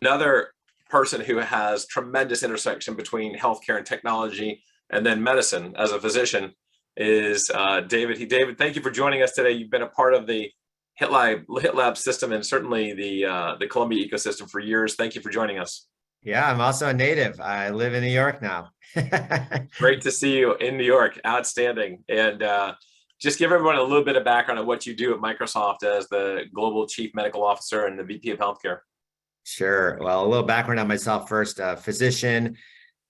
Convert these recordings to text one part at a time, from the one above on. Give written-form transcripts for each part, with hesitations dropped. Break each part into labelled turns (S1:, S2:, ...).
S1: Another person who has tremendous intersection between healthcare and technology and then medicine as a physician is David. David, thank you for joining us today. You've been a part of the HITLAB system and certainly the Columbia ecosystem for years. Thank you for joining us.
S2: Yeah, I'm also a native. I live in New York now.
S1: Great to see you in New York. Outstanding. And just give everyone a little bit of background on what you do at Microsoft as the Global Chief Medical Officer and the VP of Healthcare.
S2: Sure. Well, a little background on myself first. Physician,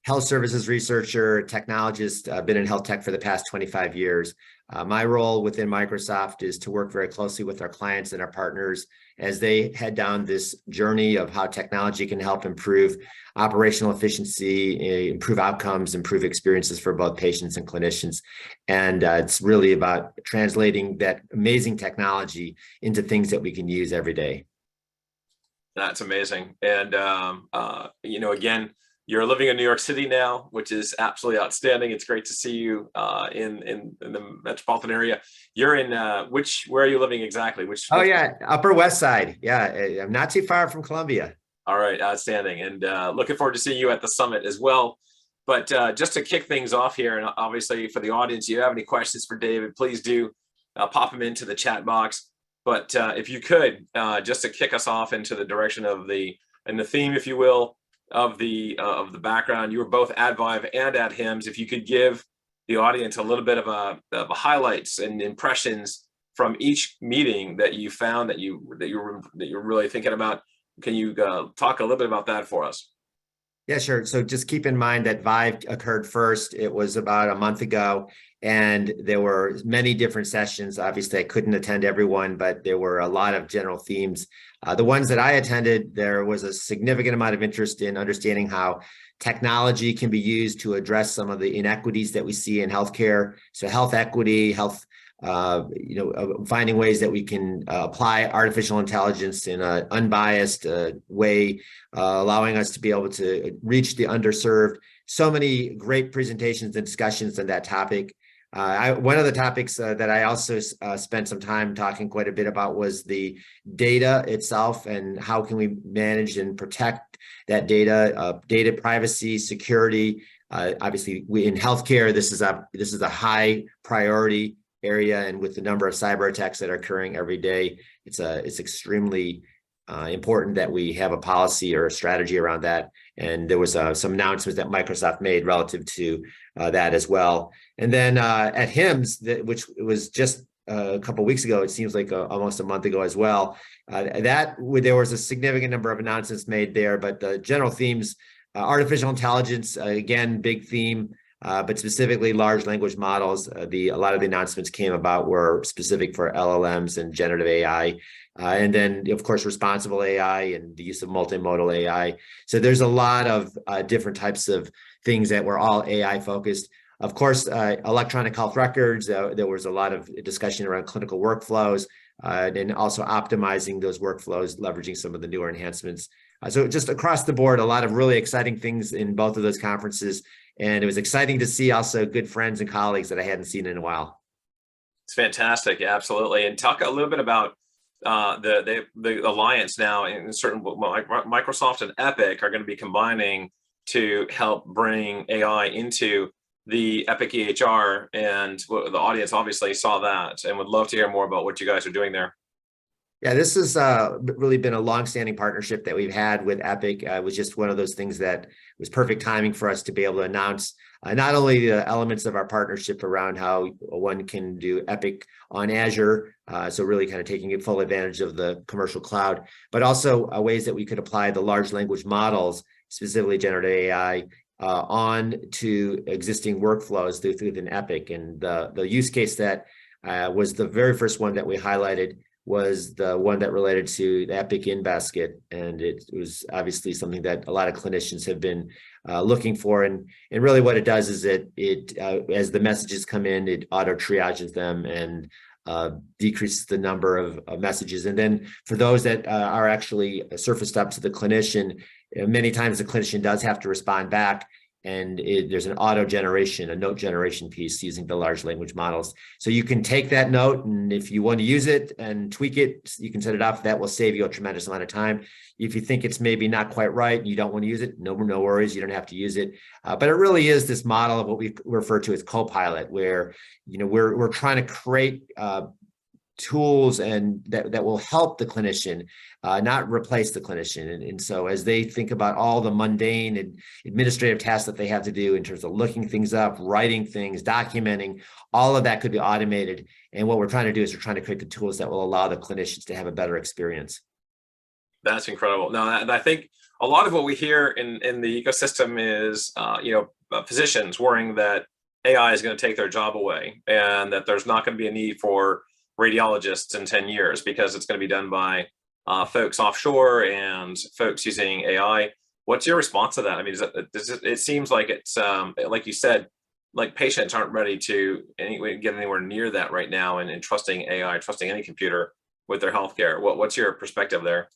S2: health services researcher, technologist. I've been in health tech for the past 25 years. My role within Microsoft is to work very closely with our clients and our partners as they head down this journey of how technology can help improve operational efficiency, improve outcomes, improve experiences for both patients and clinicians. And it's really about translating that amazing technology into things that we can use every day.
S1: That's amazing. And, again, you're living in New York City now, which is absolutely outstanding. It's great to see you in the metropolitan area. You're in where are you living exactly?
S2: Yeah, Upper West Side. Yeah, I'm not too far from Columbia.
S1: All right, outstanding. And looking forward to seeing you at the summit as well. But just to kick things off here, and obviously for the audience, if you have any questions for David, please do pop them into the chat box. But if you could, just to kick us off into the direction of the theme, if you will, of the background, you were both at ViVE and at HIMSS. If you could give the audience a little bit of a highlights and impressions from each meeting that you found that you're really thinking about, can you talk a little bit about that for us?
S2: Yeah, sure. So just keep in mind that ViVE occurred first. It was about a month ago, and there were many different sessions. Obviously, I couldn't attend everyone, but there were a lot of general themes. The ones that I attended, there was a significant amount of interest in understanding how technology can be used to address some of the inequities that we see in healthcare. So health equity, finding ways that we can apply artificial intelligence in an unbiased way, allowing us to be able to reach the underserved. So many great presentations and discussions on that topic. One of the topics that I also spent some time talking quite a bit about was the data itself and how can we manage and protect that data, data privacy, security. Obviously, in healthcare, this is a high priority area, and with the number of cyber attacks that are occurring every day, it's extremely important that we have a policy or a strategy around that. And there was some announcements that Microsoft made relative to that as well. And then at HIMSS, which was just a couple of weeks ago, it seems like almost a month ago as well, there was a significant number of announcements made there, but the general themes, artificial intelligence, again, big theme. But specifically large language models, a lot of the announcements came about were specific for LLMs and generative AI. And then, of course, responsible AI and the use of multimodal AI. So there's a lot of different types of things that were all AI focused. Of course, electronic health records, there was a lot of discussion around clinical workflows and also optimizing those workflows, leveraging some of the newer enhancements. So just across the board, a lot of really exciting things in both of those conferences. And it was exciting to see also good friends and colleagues that I hadn't seen in a while.
S1: It's fantastic. Absolutely. And talk a little bit about the alliance now. In certain, Microsoft and Epic are going to be combining to help bring AI into the Epic EHR. And the audience obviously saw that and would love to hear more about what you guys are doing there.
S2: Yeah, this has really been a long-standing partnership that we've had with Epic. It was just one of those things that was perfect timing for us to be able to announce not only the elements of our partnership around how one can do Epic on Azure, so really kind of taking full advantage of the commercial cloud, but also ways that we could apply the large language models, specifically generative AI, on to existing workflows within Epic. And the use case that was the very first one that we highlighted was the one that related to the Epic in-basket. And it was obviously something that a lot of clinicians have been looking for. And really what it does is it as the messages come in, it auto triages them and decreases the number of messages. And then for those that are actually surfaced up to the clinician, many times the clinician does have to respond back. And there's an auto generation, a note generation piece using the large language models. So you can take that note, and if you want to use it and tweak it, you can set it up. That will save you a tremendous amount of time. If you think it's maybe not quite right and you don't want to use it, no worries, you don't have to use it. But it really is this model of what we refer to as co-pilot, where we're trying to create tools and that will help the clinician, not replace the clinician. And so as they think about all the mundane and administrative tasks that they have to do in terms of looking things up, writing things, documenting, all of that could be automated. And what we're trying to do is we're trying to create the tools that will allow the clinicians to have a better experience.
S1: That's incredible. No, and I think a lot of what we hear in the ecosystem is, physicians worrying that AI is going to take their job away and that there's not going to be a need for radiologists in 10 years because it's going to be done by folks offshore and folks using AI. What's your response to that? I mean, it seems like it's like you said, like patients aren't ready to get anywhere near that right now, and trusting AI, trusting any computer with their healthcare. What's your perspective there?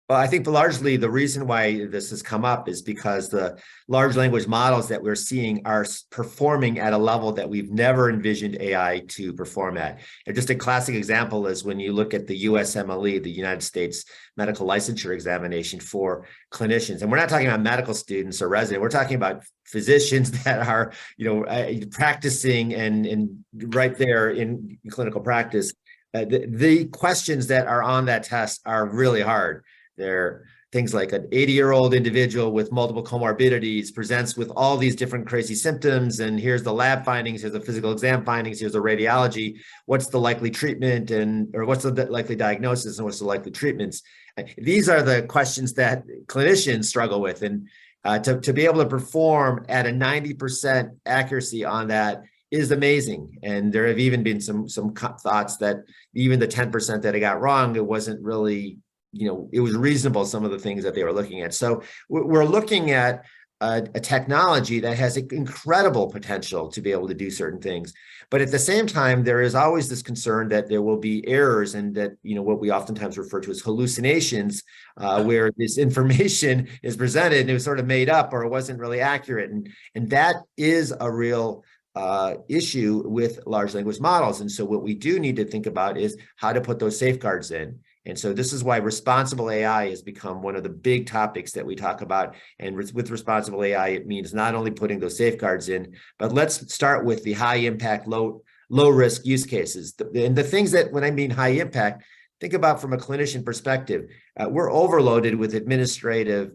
S2: Well, I think largely the reason why this has come up is because the large language models that we're seeing are performing at a level that we've never envisioned AI to perform at. And just a classic example is when you look at the USMLE, the United States Medical Licensure Examination for clinicians. And we're not talking about medical students or residents. We're talking about physicians that are, practicing and right there in clinical practice. The questions that are on that test are really hard. They're things like an 80-year-old individual with multiple comorbidities presents with all these different crazy symptoms, and here's the lab findings, here's the physical exam findings, here's the radiology, what's the likely treatment, or what's the likely diagnosis, and what's the likely treatments. These are the questions that clinicians struggle with, and to be able to perform at a 90% accuracy on that is amazing. And there have even been some thoughts that even the 10% that it got wrong, it wasn't really, it was reasonable, some of the things that they were looking at. So we're looking at a technology that has incredible potential to be able to do certain things. But at the same time, there is always this concern that there will be errors, and that, what we oftentimes refer to as hallucinations, where this information is presented and it was sort of made up, or it wasn't really accurate. And that is a real issue with large language models. And so what we do need to think about is how to put those safeguards in. And so this is why responsible AI has become one of the big topics that we talk about. And with responsible AI, it means not only putting those safeguards in, but let's start with the high impact, low risk use cases. And the things that, when I mean high impact, think about from a clinician perspective. We're overloaded with administrative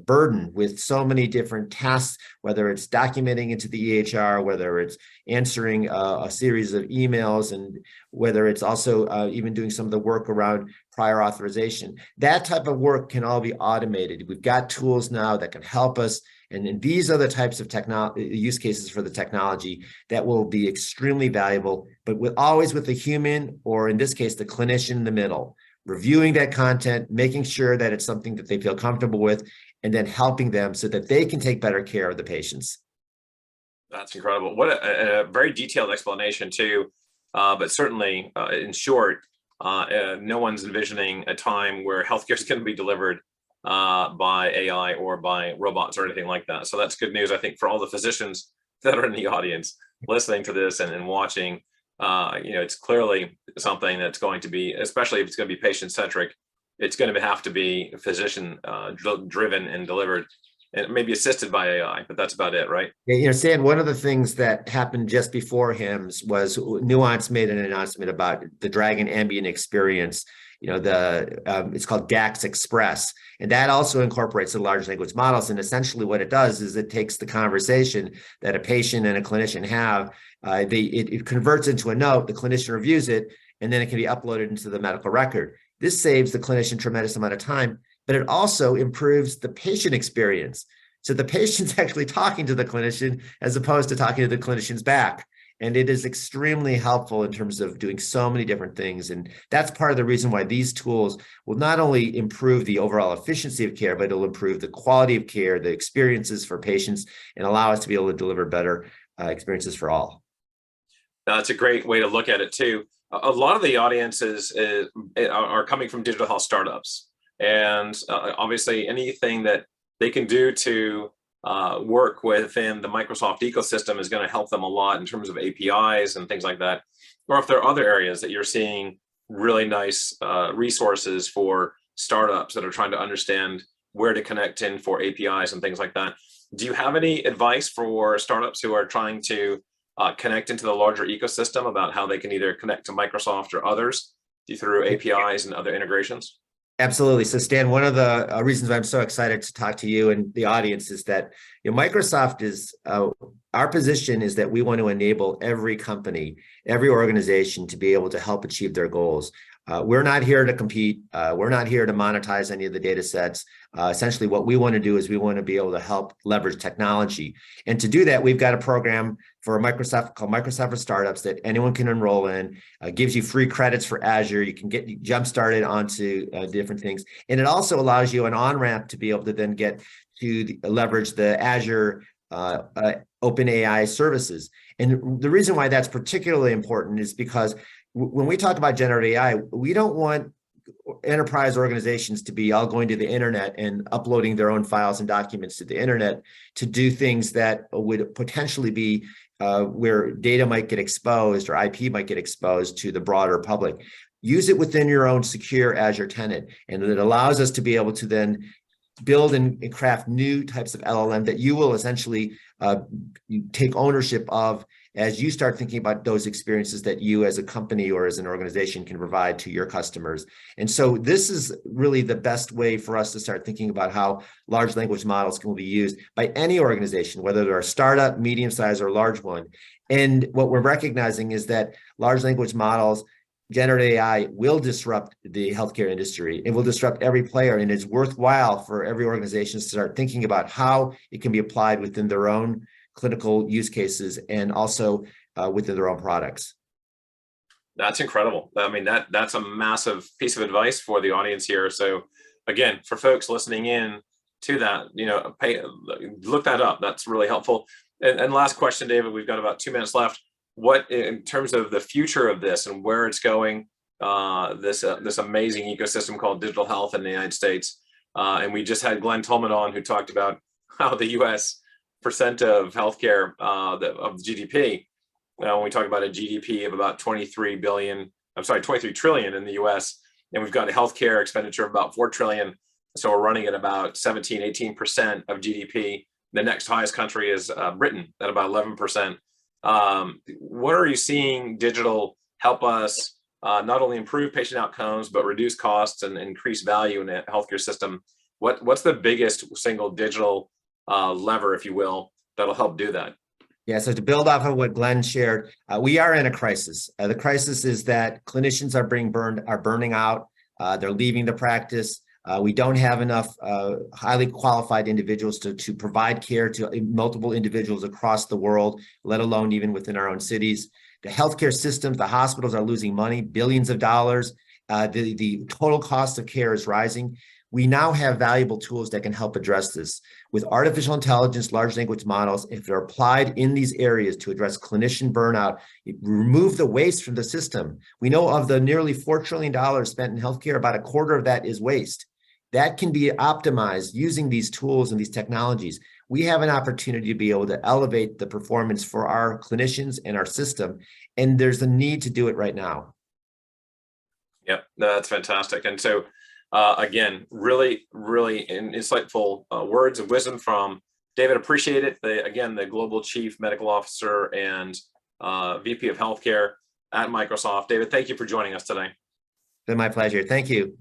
S2: burden with so many different tasks, whether it's documenting into the EHR, whether it's answering a series of emails, and whether it's also even doing some of the work around prior authorization. That type of work can all be automated. We've got tools now that can help us. And these are the types of use cases for the technology that will be extremely valuable, but always with the human, or in this case, the clinician in the middle, reviewing that content, making sure that it's something that they feel comfortable with, and then helping them so that they can take better care of the patients.
S1: That's incredible. What a very detailed explanation too, but certainly in short, no one's envisioning a time where healthcare is going to be delivered by AI or by robots or anything like that. So that's good news, I think, for all the physicians that are in the audience listening to this and watching. It's clearly something that's going to be, especially if it's going to be patient-centric, it's going to have to be physician driven and delivered, and maybe assisted by AI, but that's about it, right?
S2: Yeah, Stan, one of the things that happened just before HIMSS was Nuance made an announcement about the Dragon Ambient Experience. It's called DAX Express, and that also incorporates the large language models. And essentially what it does is it takes the conversation that a patient and a clinician have, it converts into a note, the clinician reviews it, and then it can be uploaded into the medical record. This saves the clinician a tremendous amount of time, but it also improves the patient experience. So the patient's actually talking to the clinician as opposed to talking to the clinician's back. And it is extremely helpful in terms of doing so many different things. And that's part of the reason why these tools will not only improve the overall efficiency of care, but it'll improve the quality of care, the experiences for patients, and allow us to be able to deliver better experiences for all.
S1: That's a great way to look at it too. A lot of the audiences are coming from digital health startups. And obviously anything that they can do to work within the Microsoft ecosystem is going to help them a lot in terms of APIs and things like that, or if there are other areas that you're seeing really nice resources for startups that are trying to understand where to connect in for APIs and things like that. Do you have any advice for startups who are trying to connect into the larger ecosystem about how they can either connect to Microsoft or others through APIs and other integrations?
S2: Absolutely. So Stan, one of the reasons I'm so excited to talk to you and the audience is that Microsoft is, our position is that we want to enable every company, every organization to be able to help achieve their goals. We're not here to compete. We're not here to monetize any of the data sets. Essentially, what we want to do is we want to be able to help leverage technology. And to do that, we've got a program for Microsoft called Microsoft for Startups that anyone can enroll in. Gives you free credits for Azure. You can get jump started onto different things. And it also allows you an on-ramp to be able to then get to leverage the Azure OpenAI services. And the reason why that's particularly important is because when we talk about generative AI, we don't want enterprise organizations to be all going to the internet and uploading their own files and documents to the internet to do things that would potentially be where data might get exposed or IP might get exposed to the broader public. Use it within your own secure Azure tenant, and it allows us to be able to then build and craft new types of LLM that you will essentially take ownership of as you start thinking about those experiences that you as a company or as an organization can provide to your customers. And so this is really the best way for us to start thinking about how large language models can be used by any organization, whether they're a startup, medium-sized, or large one. And what we're recognizing is that large language models, generative AI, will disrupt the healthcare industry. It will disrupt every player, and it's worthwhile for every organization to start thinking about how it can be applied within their own clinical use cases and also within their own products.
S1: That's incredible. I mean, that's a massive piece of advice for the audience here. So again, for folks listening in to that, look that up. That's really helpful. And last question, David, we've got about 2 minutes left. What, in terms of the future of this and where it's going, this amazing ecosystem called digital health in the United States, and we just had Glenn Tolman on, who talked about how the U.S. percent of healthcare of the GDP, when we talk about a GDP of about 23 trillion in the U.S., and we've got a healthcare expenditure of about 4 trillion, so we're running at about 17-18% of GDP. The next highest country is Britain at about 11%. What are you seeing digital help us not only improve patient outcomes, but reduce costs and increase value in the healthcare system? What's the biggest single digital lever, if you will, that'll help do that?
S2: Yeah, so to build off of what Glenn shared, we are in a crisis. The crisis is that clinicians are burning out. They're leaving the practice. We don't have enough highly qualified individuals to provide care to multiple individuals across the world, let alone even within our own cities. The healthcare systems, the hospitals are losing money, billions of dollars. The total cost of care is rising. We now have valuable tools that can help address this. With artificial intelligence, large language models, if they're applied in these areas to address clinician burnout, remove the waste from the system. We know of the nearly $4 trillion spent in healthcare, about a quarter of that is waste. That can be optimized using these tools and these technologies. We have an opportunity to be able to elevate the performance for our clinicians and our system, and there's a need to do it right now.
S1: Yep, that's fantastic. And so, again, really, really insightful words of wisdom from David. Appreciate it. The Global Chief Medical Officer and VP of Healthcare at Microsoft. David, thank you for joining us today.
S2: It's been my pleasure. Thank you.